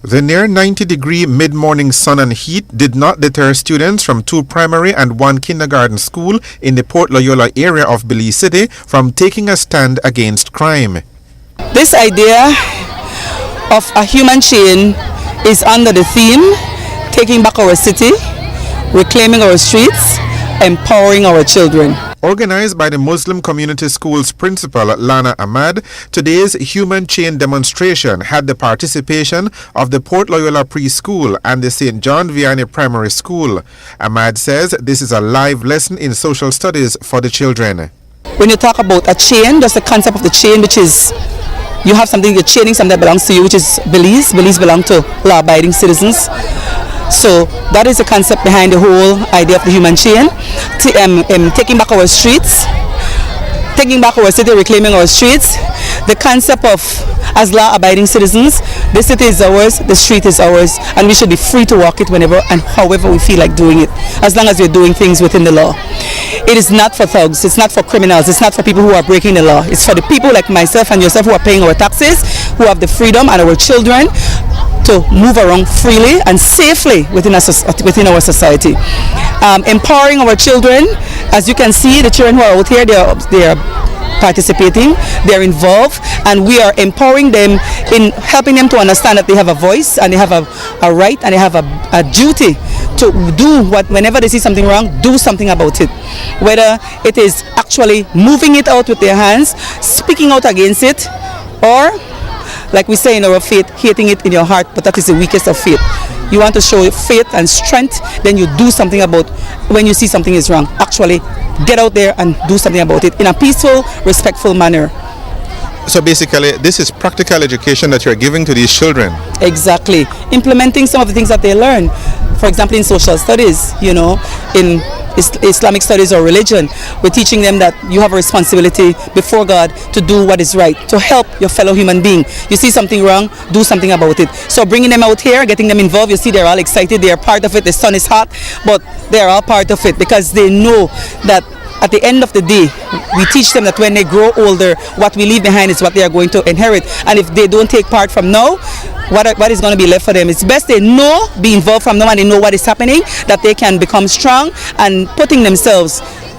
The near 90-degree mid-morning sun and heat did not deter students from 2 primary and 1 kindergarten school in the Port Loyola area of Belize City from taking a stand against crime. This idea of a human chain is under the theme taking back our city, reclaiming our streets, empowering our children. Organized by the Muslim Community School's principal, Lana Ahmad, today's human chain demonstration had the participation of the Port Loyola Preschool and the St. John Vianney Primary School. Ahmad says this is a live lesson in social studies for the children. When you talk about a chain, just the concept of the chain, which is you have something, you're chaining something that belongs to you, which is Belize. Belize belongs to law-abiding citizens. So that is the concept behind the whole idea of the human chain. Taking back our streets, taking back our city, reclaiming our streets. The concept of, as law-abiding citizens, the city is ours, the street is ours, and we should be free to walk it whenever and however we feel like doing it, as long as we're doing things within the law. It is not for thugs, it's not for criminals, it's not for people who are breaking the law. It's for the people like myself and yourself who are paying our taxes, who have the freedom, and our children to move around freely and safely within our society. Empowering our children, as you can see, the children who are out here, they are participating, they're involved, and we are empowering them in helping them to understand that they have a voice and they have a right and they have a duty to do whenever they see something wrong, do something about it. Whether it is actually moving it out with their hands, speaking out against it, or like we say in our faith, hating it in your heart, but that is the weakest of faith. You want to show faith and strength, then you do something about when you see something is wrong. Actually, get out there and do something about it in a peaceful, respectful manner. So basically, this is practical education that you're giving to these children. Exactly. Implementing some of the things that they learn. For example, in social studies, in Islamic studies or religion, we're teaching them that you have a responsibility before God to do what is right, to help your fellow human being. You see something wrong, do something about it. So bringing them out here, getting them involved, you see they're all excited, they're part of it, the sun is hot, but they're all part of it because they know that at the end of the day, we teach them that when they grow older, what we leave behind is what they are going to inherit. And if they don't take part from now, what is going to be left for them? It's best they know, be involved from now, and they know what is happening, that they can become strong and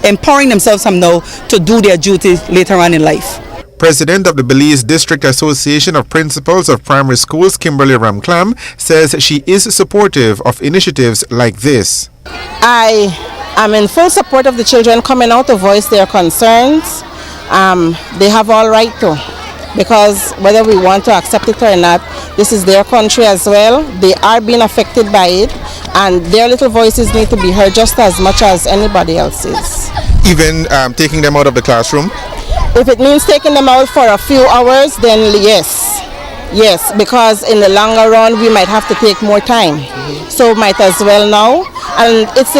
empowering themselves from now to do their duty later on in life. President of the Belize District Association of Principals of Primary Schools, Kimberly Ramclam, says she is supportive of initiatives like this. I'm in full support of the children coming out to voice their concerns. They have all right to, because whether we want to accept it or not, this is their country as well. They are being affected by it, and their little voices need to be heard just as much as anybody else's. Even taking them out of the classroom? If it means taking them out for a few hours, then yes, because in the longer run we might have to take more time. So might as well now. And it's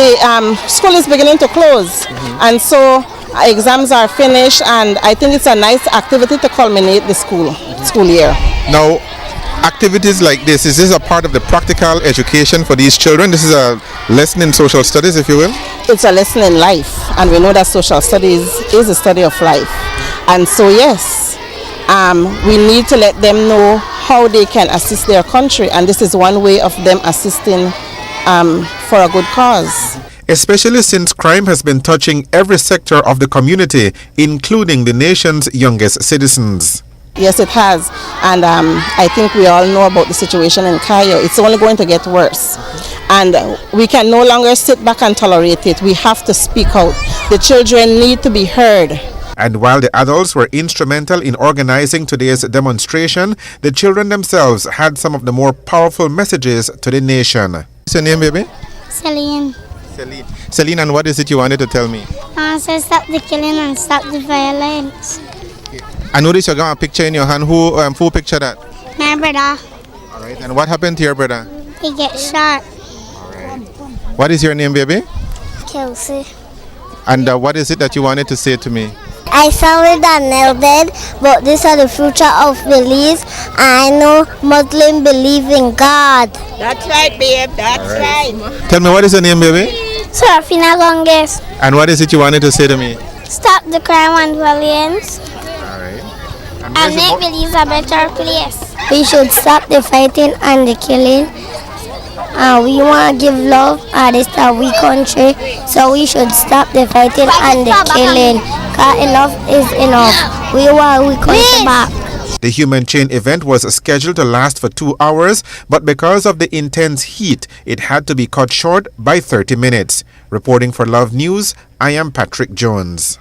school is beginning to close, and so exams are finished, and I think it's a nice activity to culminate the school year. Now, activities like this, is this a part of the practical education for these children? This is a lesson in social studies, if you will? It's a lesson in life, and we know that social studies is a study of life. And so yes, we need to let them know how they can assist their country, and this is one way of them assisting for a good cause. Especially since crime has been touching every sector of the community, including the nation's youngest citizens. Yes, it has, and I think we all know about the situation in Cayo. It's only going to get worse, and we can no longer sit back and tolerate it. We have to speak out. The children need to be heard. And while the adults were instrumental in organizing today's demonstration, the children themselves had some of the more powerful messages to the nation. What's your name, baby? Celine. Celine, and what is it you wanted to tell me? I want to stop the killing and stop the violence. I noticed you got a picture in your hand. Who pictured that? My brother. All right. And what happened to your brother? He gets shot. All right. What is your name, baby? Kelsey. And what is it that you wanted to say to me? I sorry that Nell dead, but these are the future of Belize. I know Muslims believe in God. That's right, babe. That's right. Tell me, what is your name, baby? Serafina Gonges. And what is it you wanted to say to me? Stop the crime and violence. All right. And make Belize a better place. We should stop the fighting and the killing. We want to give love and this is we country, so we should stop the fighting and the killing. Cause enough is enough. We want we country back. The Human Chain event was scheduled to last for 2 hours, but because of the intense heat, it had to be cut short by 30 minutes. Reporting for Love News, I am Patrick Jones.